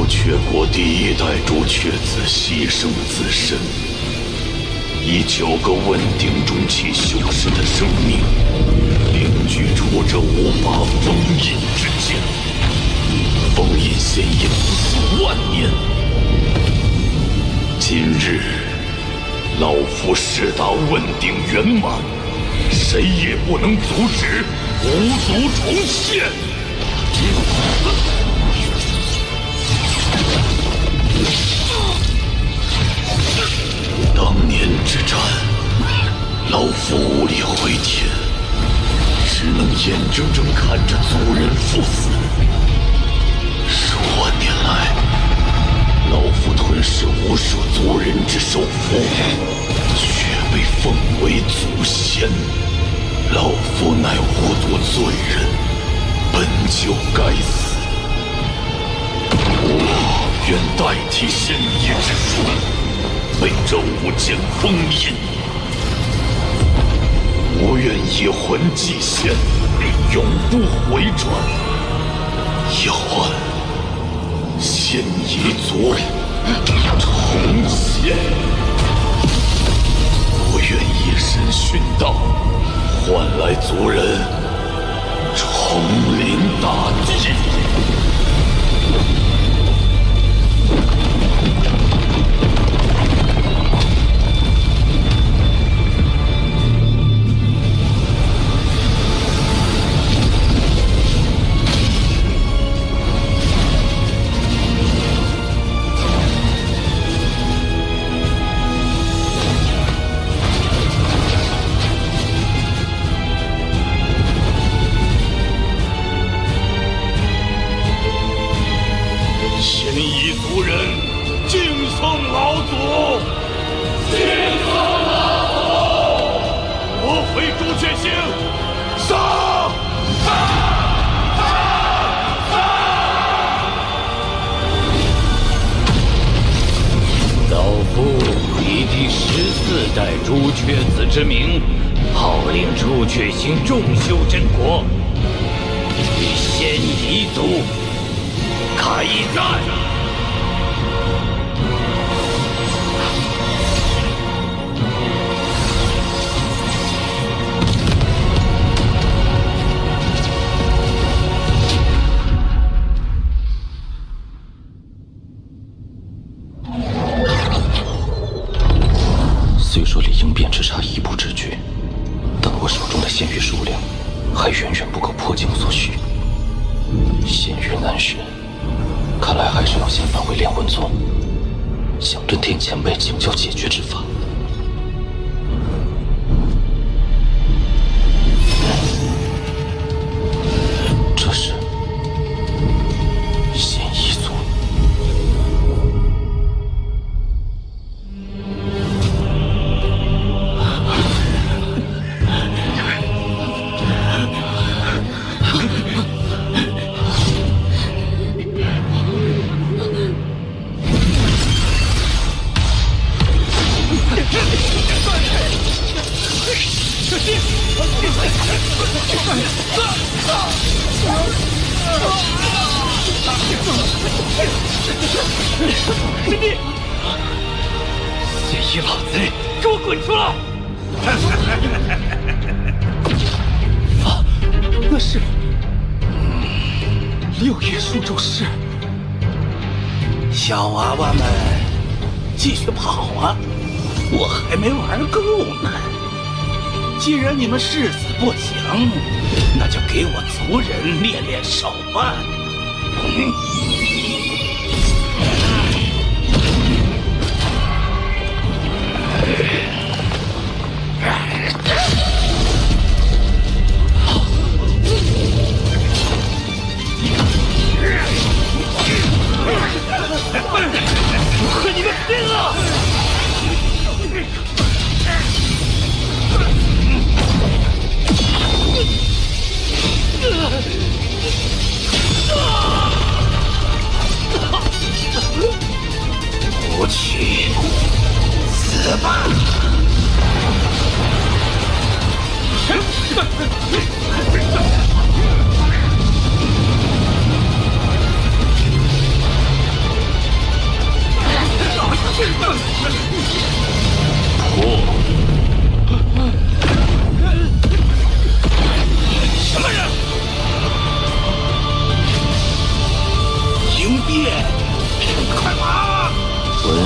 朱雀国第一代朱雀子牺牲自身，以9个问鼎中期修士的生命，凝聚出这5把封印之剑。封印显影数万年，今日老夫誓达问鼎圆满，谁也不能阻止五族重现。当年之战，老夫无力回天，只能眼睁睁看着族人赴死。数万年来，老夫吞噬无数族人之首府，却被奉为祖先。老夫乃无族罪人，本就该死。我愿代替仙医之术，被这5剑封印。我愿以魂祭仙，永不回转。要换仙夷族重现。我愿以身殉道，换来族人重临大地。仙夷族人敬奉老祖，敬奉老祖！我回朱雀星，杀！老夫以第14代朱雀子之名，号令朱雀星众修真国，与仙夷族开战！虽说离应变只差1步之距，但我手中的仙域数量还远远不够破境所需。仙域难寻，看来还是要先返回炼魂宗，向遁天前辈请教解决之法。这是仙夷族。师弟，仙夷老贼，给我滚出来！啊，那是6叶树咒师。小娃娃们，继续跑啊！我还没玩够呢。既然你们誓死不降，那就给我族人练练手吧。我和你们拼了！不去，死吧！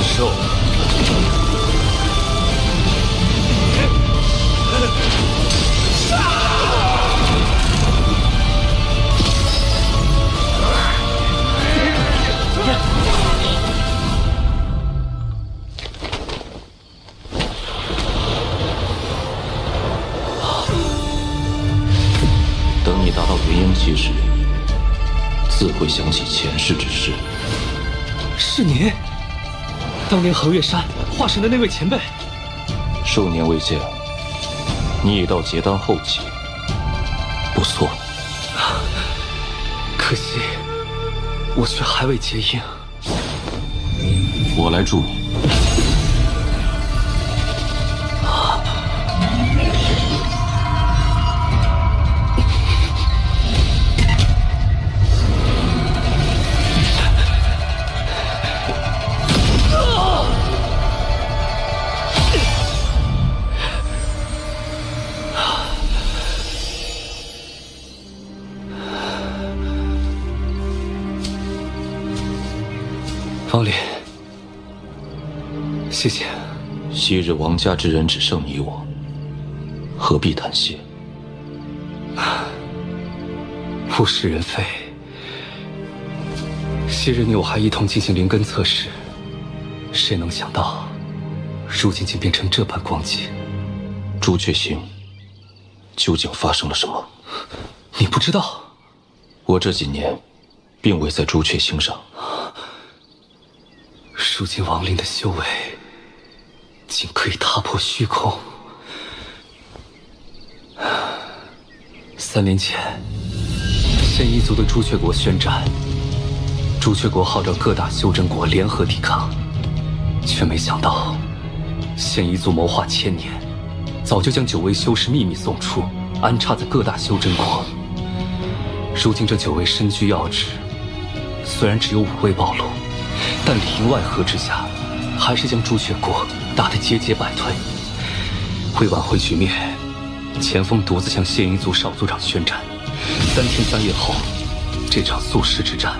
寿。等你达到元婴期时，自会想起前世之事。是您，当年横越山化神的那位前辈。数年未见，你已到结丹后期，不错。可惜，我却还未结婴。我来助你。方林，谢谢。昔日王家之人只剩你我，何必谈谢？物是人非。昔日你我还一同进行灵根测试，谁能想到，如今竟变成这般光景。朱雀星，究竟发生了什么？你不知道？我这几年，并未在朱雀星上。如今亡灵的修为，竟可以踏破虚空。3年前，仙一族的朱雀国宣战，朱雀国号召各大修真国联合抵抗，却没想到，仙一族谋划1000年，早就将9位修士秘密送出，安插在各大修真国。如今这9位身居要职，虽然只有5位暴露，但里应外合之下，还是将朱雀国打得节节败退。为挽回局面，钱锋独自向仙一族少族长宣战。3天3夜后，这场宿世之战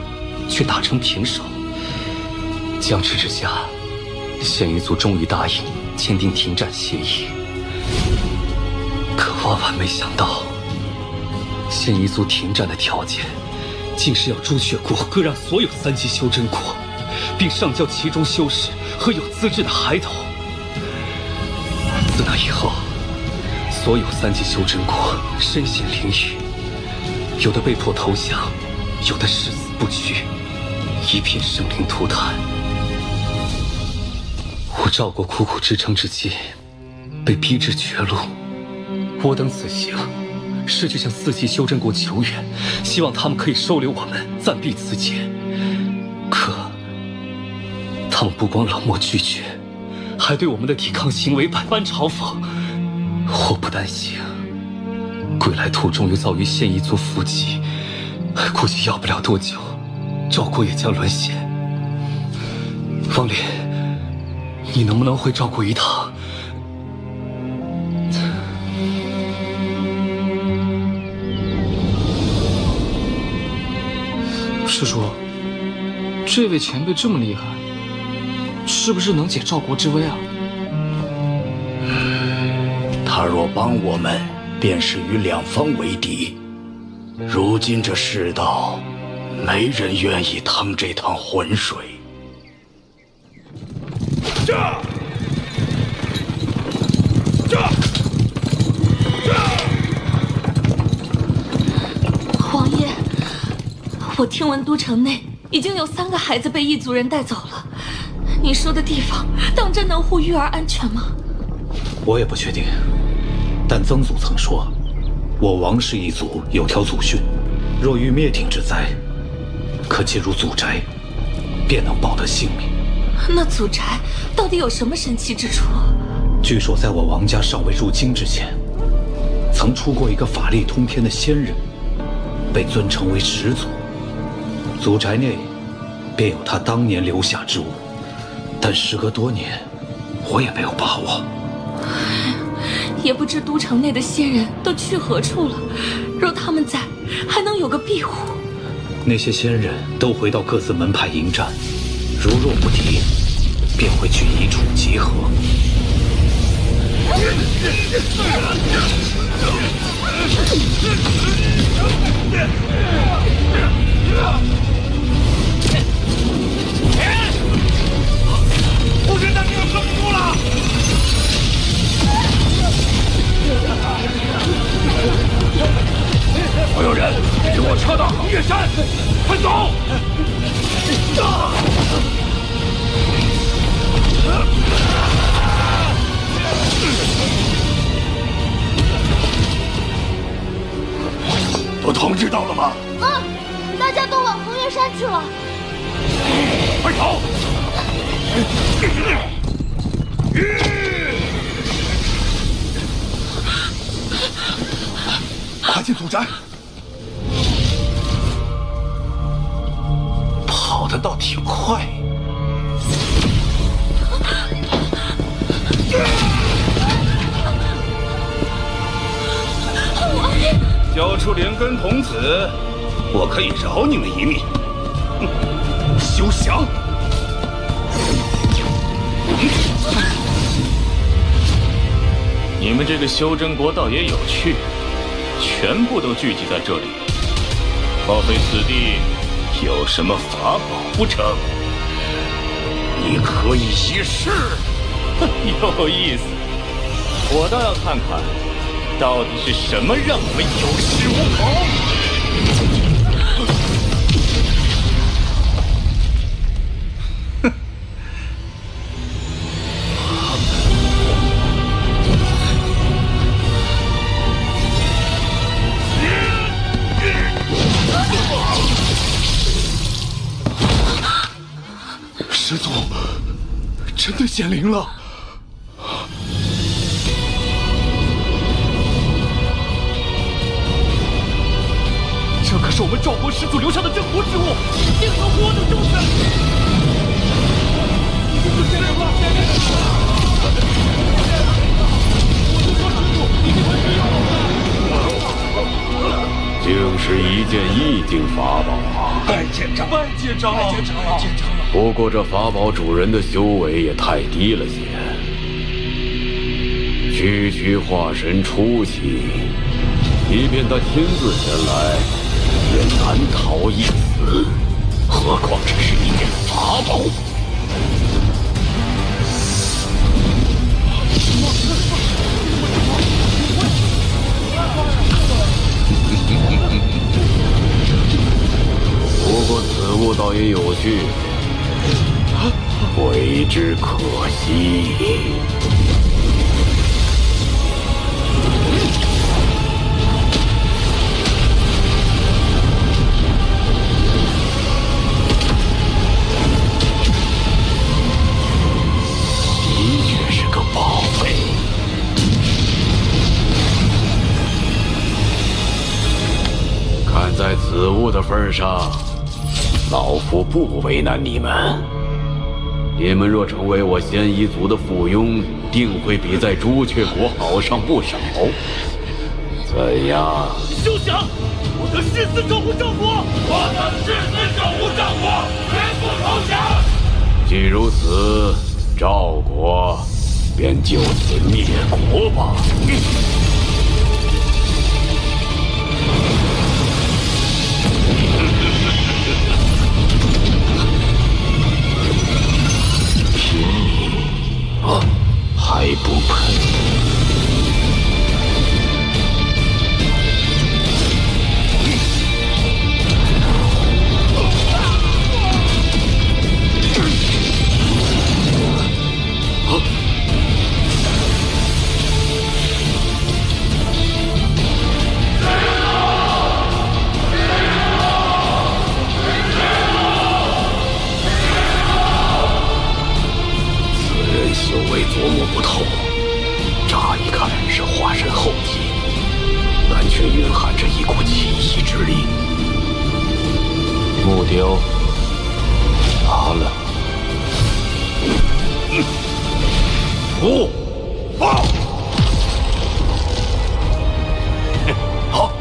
却打成平手。僵持之下，仙一族终于答应签订停战协议。可万万没想到，仙一族停战的条件，竟是要朱雀国割让所有3级修真国，并上交其中修士和有资质的孩童。自那以后，所有3级修真国身陷囹圄，有的被迫投降，有的誓死不屈，一片生灵涂炭。我赵国苦苦支撑至今，被逼至绝路。我等此行，是去向4级修真国求援，希望他们可以收留我们，暂避此劫。可他们不光冷漠拒绝，还对我们的抵抗行为百般嘲讽。我不担心，归来途中又遭遇仙一族伏击，估计要不了多久，赵国也将沦陷。方林，你能不能回赵国一趟？师叔，这位前辈这么厉害，是不是能解赵国之危啊？他若帮我们，便是与两方为敌。如今这世道，没人愿意趟这趟浑水。王爷，我听闻都城内已经有3个孩子被异族人带走了。你说的地方，当真能护育儿安全吗？我也不确定，但曾祖曾说，我王氏一族有条祖训，若遇灭顶之灾，可进入祖宅，便能保得性命。那祖宅到底有什么神奇之处？据说在我王家尚未入京之前，曾出过一个法力通天的仙人，被尊称为始祖。祖宅内便有他当年留下之物，但时隔多年，我也没有把握。也不知都城内的仙人都去何处了。若他们在，还能有个庇护。那些仙人都回到各自门派迎战，如若不敌，便会去一处集合。不是，那就撑不住了！所有人，与我撤到横岳山，快走！都通知到了吗？大家都往横岳山去了。快走！快进祖宅！跑得倒挺快。交出连根童子，我可以饶你们一命。休想！你们这个修真国倒也有趣，全部都聚集在这里，莫非此地有什么法宝不成？你可以一试。有意思，我倒要看看，到底是什么让我们有恃无恐。师祖，真的显灵了！这可是我们赵国始祖留下的镇国之物，一定要活着收拾！竟是一件异境法宝啊！拜见长老，拜见长老，拜见长老，拜见长老。不过这法宝主人的修为也太低了些，区化神初期，即便他亲自前来，也难逃一死，何况这是一件法宝。不过此物倒也有趣，为之可惜。的确是个宝贝。看在此物的份上，老夫不为难你们。你们若成为我仙夷族的附庸，定会比在朱雀国好上不少。怎样？休想！我等誓死守护赵国！我等誓死守护赵国，绝不投降！既如此，赵国便就此灭国吧。还不配！修为琢磨不透，乍一看是化神后期，但却蕴含着一股奇异之力。木雕拿了。不，报！好。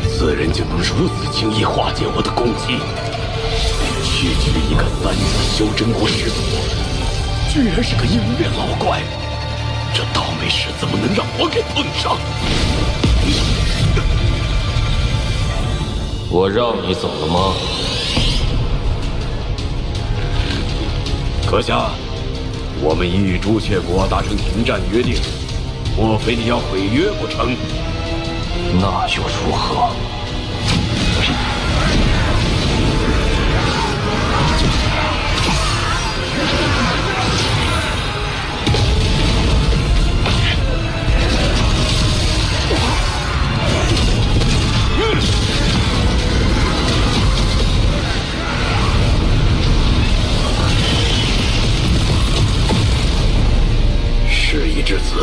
此人人就能如此轻易化解我的攻击？区区一个3子修真国始祖，居然是个鹰月老怪！这倒霉事怎么能让我给碰上？我让你走了吗？阁下，我们已与朱雀国达成停战约定，莫非你要毁约不成？那又如何？事已至此，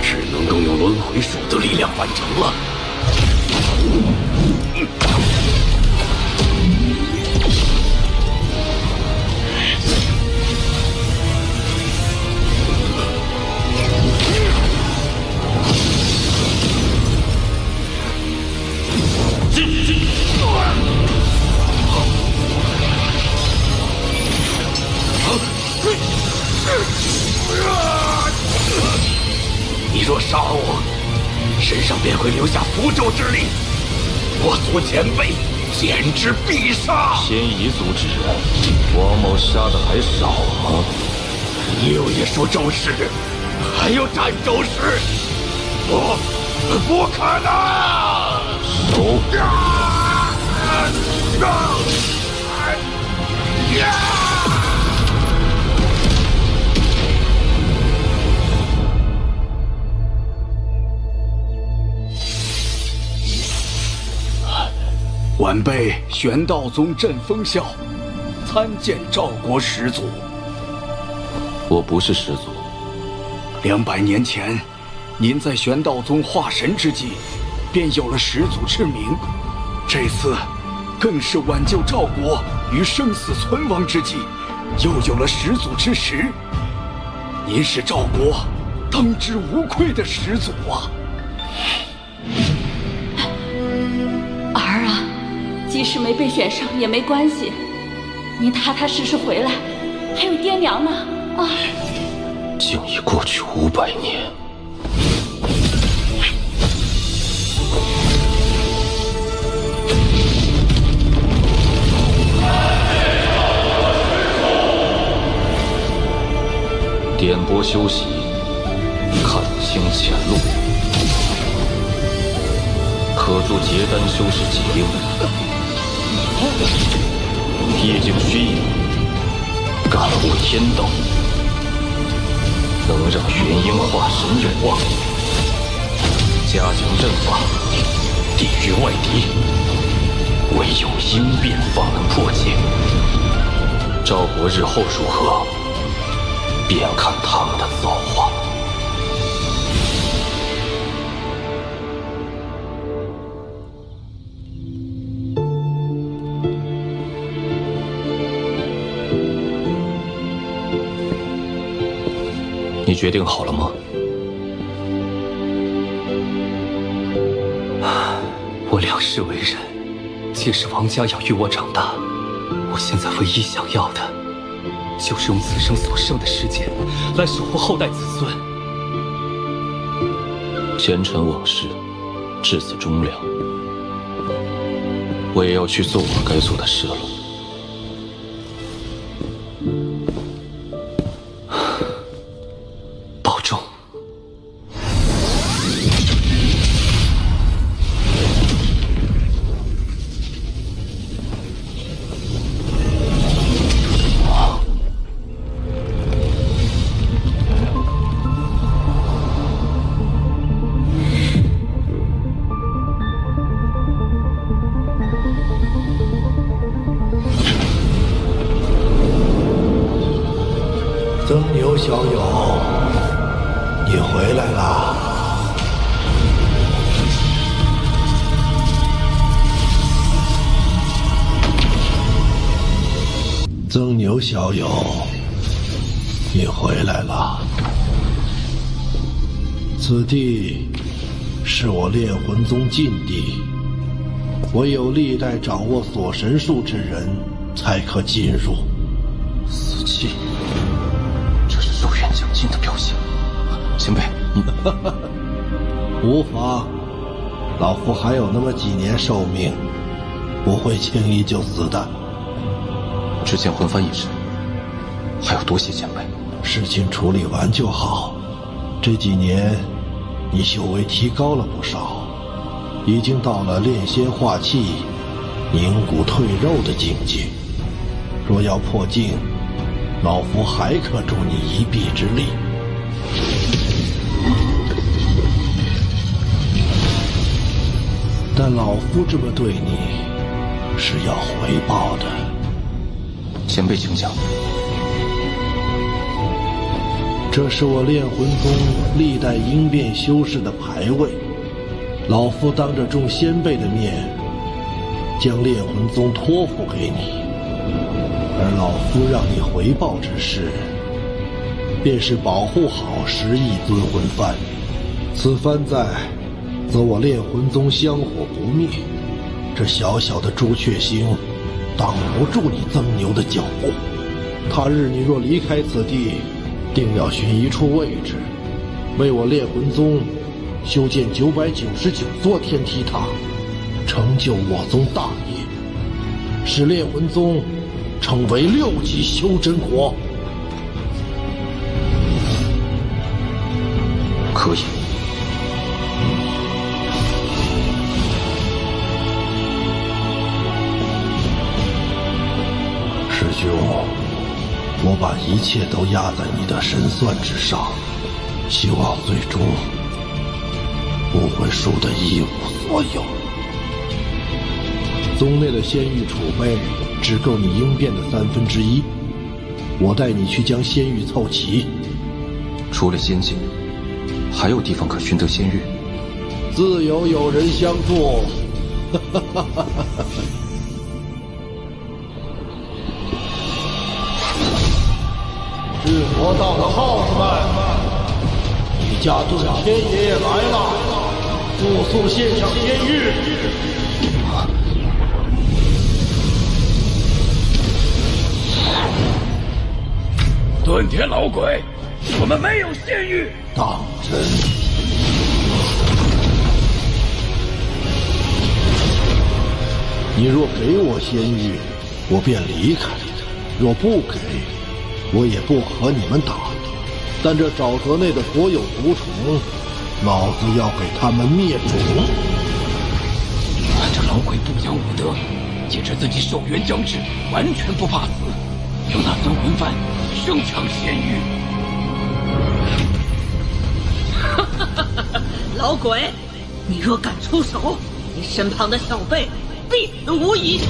只能动用轮回术的力量完成了。你若杀我，身上便会留下符咒之力，我族前辈简直必杀。仙夷族之人，王某杀的还少吗？六爷说咒誓，还有斩咒誓，不可能！手！晚辈玄道宗镇风啸，参见赵国始祖。我不是始祖。200年前，您在玄道宗化神之际，便有了始祖之名。这次，更是挽救赵国于生死存亡之际，又有了始祖之实。您是赵国当之无愧的始祖啊！儿啊，即使没被选上也没关系，您踏踏实实回来，还有爹娘呢啊！竟已过去500年。点拨修习，看清前路，可助结丹修士解忧。夜静虚影，感悟天道，能让元婴化神永旺。加强阵法，抵御外敌，唯有应变方能破解。赵国日后如何，便看他们的造化。你决定好了吗？我2世为人，皆是王家养育我长大。我现在唯一想要的，就是用此生所剩的时间，来守护后代子孙。前尘往事，至此终了。我也要去做我该做的事了。保重。曾牛小友，你回来啦！曾牛小友，你回来啦！此地是我炼魂宗禁地，唯有历代掌握锁神术之人才可进入。死气，这是寿元将近的表现。前辈，你无妨，老夫还有那么几年寿命，不会轻易就死的。之前魂幡一事，还要多谢前辈。事情处理完就好。这几年，你修为提高了不少，已经到了炼仙化气、凝骨退肉的境界。若要破境，老夫还可助你一臂之力。但老夫这么对你，是要回报的。前辈请讲。这是我炼魂宗历代应变修士的牌位，老夫当着众先辈的面，将炼魂宗托付给你。而老夫让你回报之事，便是保护好11尊魂幡。此幡在，则我炼魂宗香火不灭。这小小的朱雀星，挡不住你曾牛的脚步。他日你若离开此地，定要寻一处位置，为我炼魂宗修建999座天梯塔，成就我宗大业，使炼魂宗成为6级修真国。可以。师兄，我把一切都压在你的神算之上，希望最终不会输得一无所有。宗内的仙玉储备只够你应变的1/3，我带你去将仙玉凑齐。除了仙界，还有地方可寻得仙玉？自有人相助。日魔道的耗子们，李家遁天爷爷来了，速速献上仙玉！遁天老鬼，我们没有仙玉。当真？你若给我仙玉，我便离开；若不给，我也不和你们打。但这沼泽内的所有毒虫，老子要给他们灭种。这老鬼不讲武德，坚持自己寿元将至，完全不怕死，用那尊魂幡生抢仙玉。老鬼，你若敢出手，你身旁的小辈必死无疑。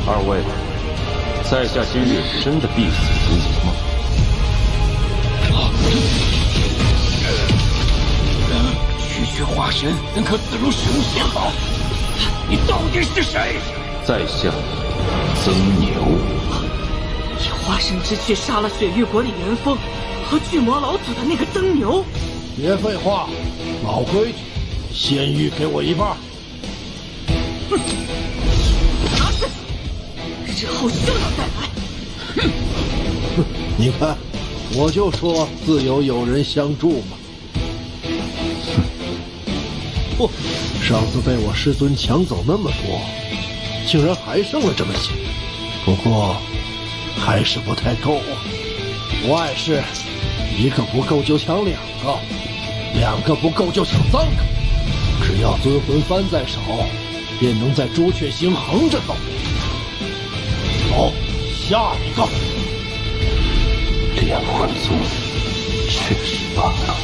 二位，在下今日真的必死无疑吗？区区化神怎可自如使用仙宝？你到底是谁？在下曾牛。以化神之躯杀了雪域国李元峰和巨魔老祖的那个曾牛。别废话，老规矩，仙玉给我一半。哼，拿去，日后休要再来。哼，你看，我就说自有人相助嘛。不，上次被我师尊抢走那么多，竟然还剩了这么些。不过，还是不太够啊。不碍事，一个不够就抢2个，2个不够就抢3个。只要尊魂幡在手，便能在朱雀星横着走。走，下一个。炼魂宗确实罢了。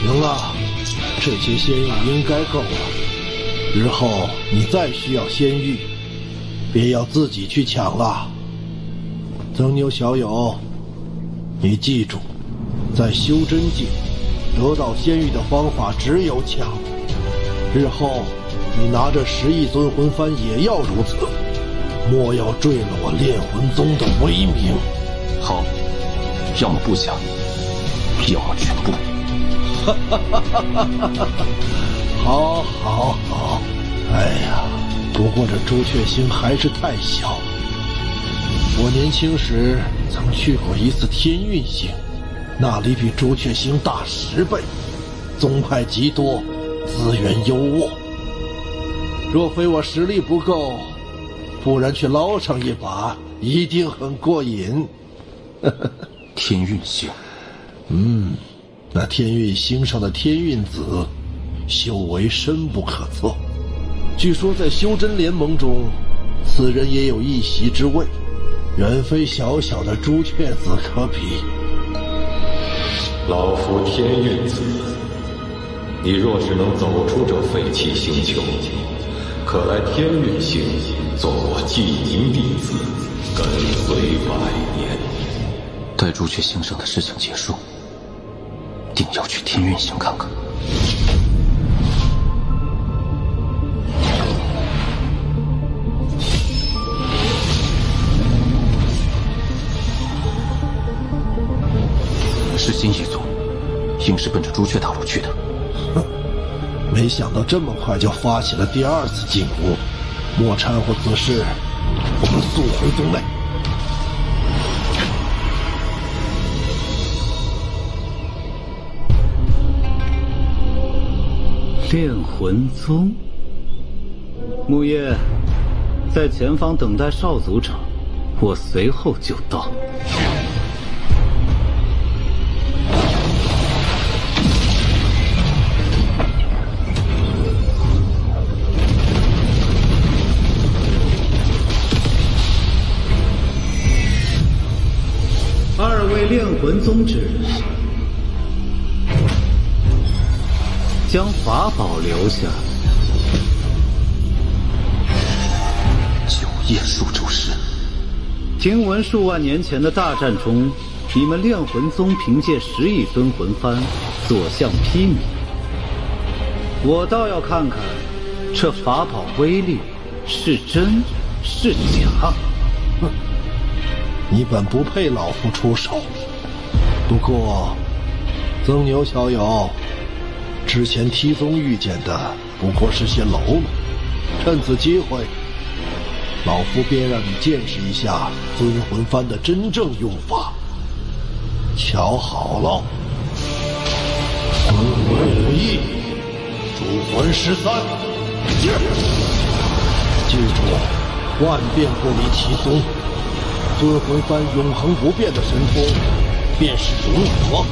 行了，这些仙玉应该够了。日后你再需要仙玉，别要自己去抢了。曾牛小友，你记住，在修真界得到仙玉的方法只有抢。日后你拿着10亿尊魂幡也要如此，莫要坠了我炼魂宗的威名。好，要么不抢，要么全部。好，好，好。哎呀，不过这朱雀星还是太小。我年轻时曾去过一次天运星，那里比朱雀星大10倍，宗派极多，资源优渥。若非我实力不够，不然去捞上一把，一定很过瘾。天运星，那天运星上的天运子，修为深不可测。据说在修真联盟中，此人也有一席之位，远非小小的朱雀子可比。老夫天运子，你若是能走出这废弃星球，可来天运星做我记名弟子，跟随100年。待朱雀星上的事情结束，定要去天运星看看。是新一族，应是奔着朱雀大陆去的。哼，没想到这么快就发起了第2次进攻。莫掺和此事，我们速回宗内。炼魂宗，木叶，在前方等待少族长，我随后就到。2位炼魂宗之人，将法宝留下。9叶数咒师，听闻数万年前的大战中，你们炼魂宗凭借10亿尊魂幡所向披靡，我倒要看看这法宝威力是真是假。哼，你本不配老夫出手。不过，曾牛小友，之前梯宗遇见的不过是些喽啰，趁此机会，老夫便让你见识一下尊魂幡的真正用法。瞧好了，魂魂无异，主魂13，记住，万变不离其宗。尊魂幡永恒不变的神通，便是融合。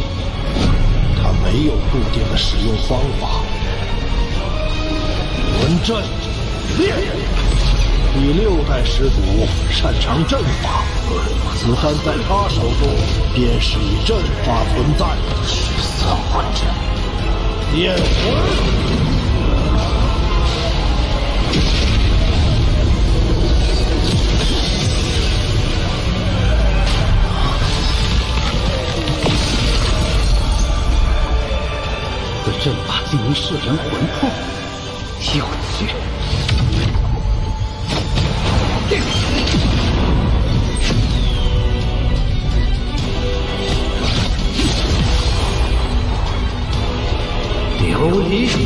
它没有固定的使用方法。魂阵练，第6代始祖擅长阵法，此幡在他手中便是以阵法存在。13魂阵，炼魂。此阵法竟能摄人魂魄，有趣。琉璃鼎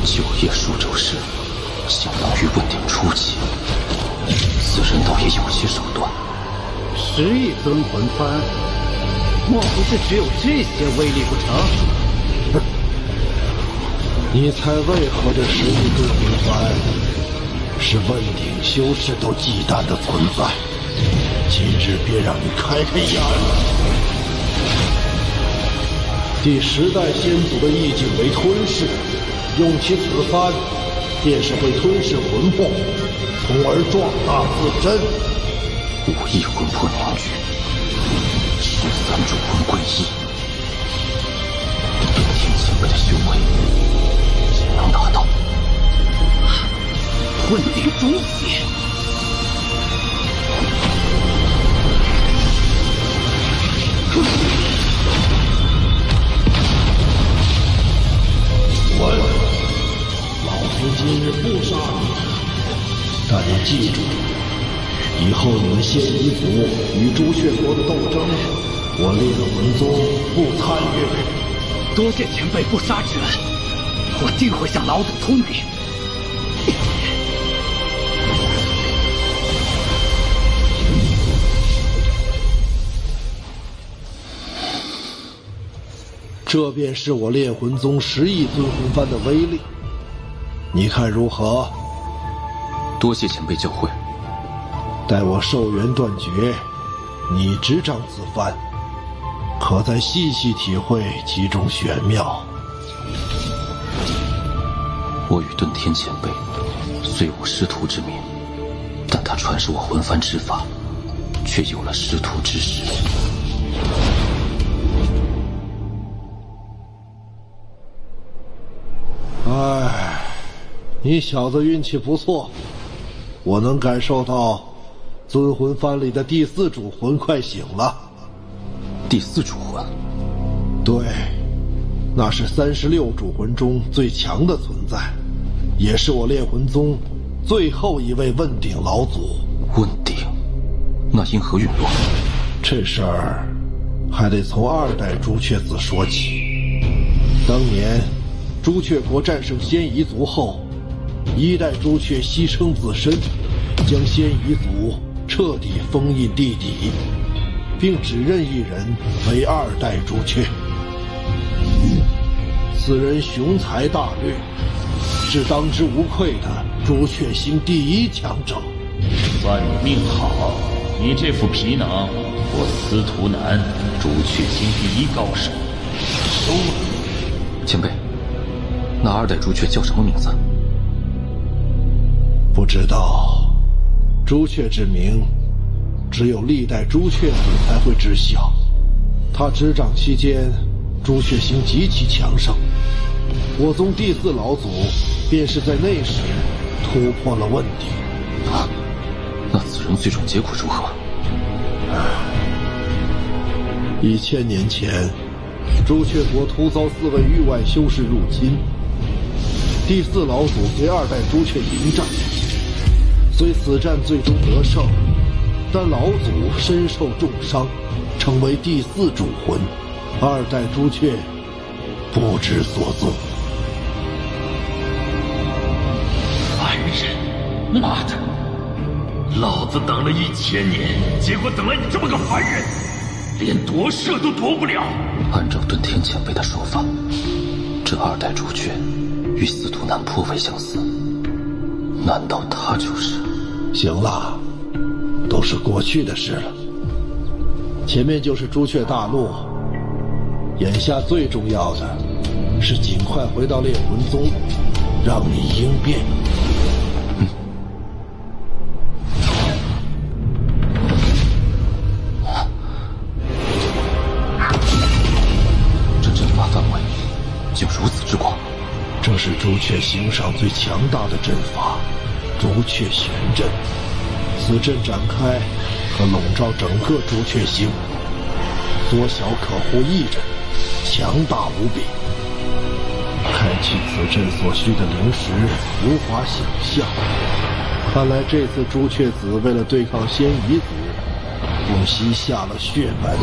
，9叶数咒师，相当于问鼎初期。此人倒也有些手段。10亿尊魂幡，莫不是只有这些威力不成？你猜为何这10亿尊魂幡是问鼎修士都忌惮的存在？今日便让你开开眼。第10代先祖的意境为吞噬，用其此幡，便是会吞噬魂魄，从而壮大自身。5亿魂魄凝聚，10第三主魂归一，顿天前辈的修为也能达到。混鼎中血。老夫今日不杀你，但你记住，以后你们仙夷族与朱雀国的斗争，我烈魂宗不参与。多谢前辈不杀之恩，我定会向老祖通禀。这便是我炼魂宗10亿尊魂幡的威力，你看如何？多谢前辈教诲。待我寿元断绝，你执掌此幡，可再细细体会其中玄妙。我与顿天前辈虽无师徒之名，但他传授我魂幡之法，却有了师徒之实。唉，你小子运气不错，我能感受到尊魂幡里的第4主魂快醒了。第4主魂？对，那是36主魂中最强的存在，也是我炼魂宗最后一位问鼎老祖。问鼎？那因何陨落？这事儿还得从2代朱雀子说起。当年朱雀国战胜仙夷族后，1代朱雀牺牲自身，将仙夷族彻底封印地底，并指认一人为2代朱雀。此人雄才大略，是当之无愧的朱雀星第1强者。算你命好，你这副皮囊，我司徒南朱雀星第1高手收了。前辈，那2代朱雀叫什么名字？不知道，朱雀之名，只有历代朱雀子才会知晓。他执掌期间，朱雀星极其强盛，我宗第4老祖便是在那时突破了问鼎。啊，那此人最终结果如何？1000年前，朱雀国突遭4位域外修士入侵，第4老祖随2代朱雀迎战，虽此战最终得胜，但老祖身受重伤，成为第4主魂，2代朱雀不知所踪。凡人，妈的！老子等了1000年，结果等了你这么个凡人，连夺舍都夺不了。按照顿天前辈的说法，这2代朱雀与司徒南颇为相似，难道他就是？行了，都是过去的事了。前面就是朱雀大陆，眼下最重要的是尽快回到炼魂宗，让你应变。这阵法范围竟如此之广，这是朱雀星上最强大的阵法——朱雀玄阵。此阵展开，可笼罩整个朱雀星，缩小可护一人，强大无比。开启此阵所需的灵石无法想象，看来这次朱雀子为了对抗仙夷族，不惜下了血本。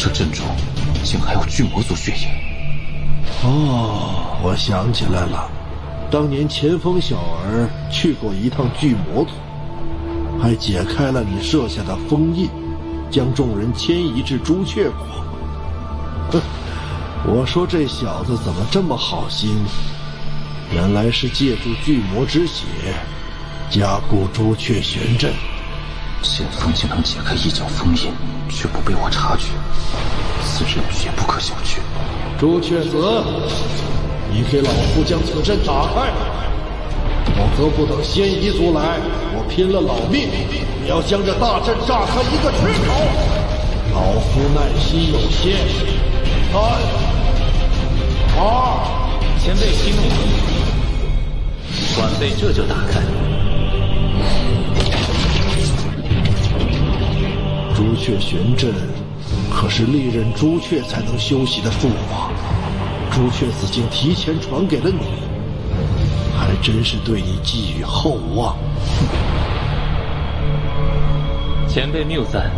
这阵中竟还有巨魔族血影。哦，我想起来了，当年前锋小儿去过一趟巨魔族，还解开了你设下的封印，将众人迁移至朱雀国。哼，我说这小子怎么这么好心，原来是借助巨魔之血加固朱雀玄阵，剑锋竟能解开一角封印，却不被我察觉，此人绝不可小觑。朱雀子，你给老夫将此阵打开，否则不等仙夷族来，我拼了老命也要将这大阵炸开一个缺口。老夫耐心有限，3、2，前辈息怒，晚辈这就打开。朱雀玄阵可是历任朱雀才能修习的术法，朱雀子竟提前传给了你，还真是对你寄予厚望。前辈谬赞。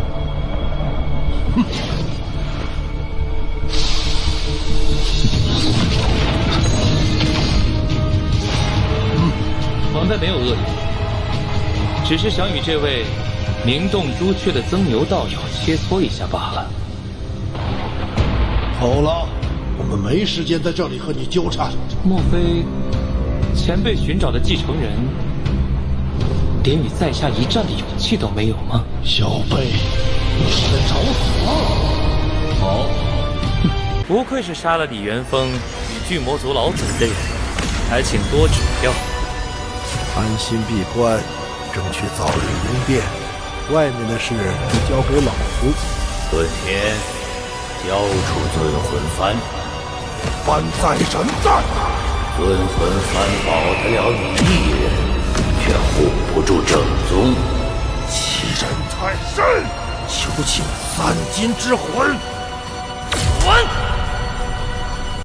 晚辈没有恶意，只是想与这位灵动朱雀的曾牛道友切磋一下罢了。够了，我们没时间在这里和你纠缠。莫非前辈寻找的继承人连与在下一战的勇气都没有吗？小辈，你是在找死？好，不愧是杀了李元丰与巨魔族老祖的人，还请多指教。安心闭关，争取早日应变。外面的事就交给老夫。孙天，交出尊魂幡。幡在人在。尊魂幡保得了你一人，却护不住正宗。欺人太甚！求请3金之魂。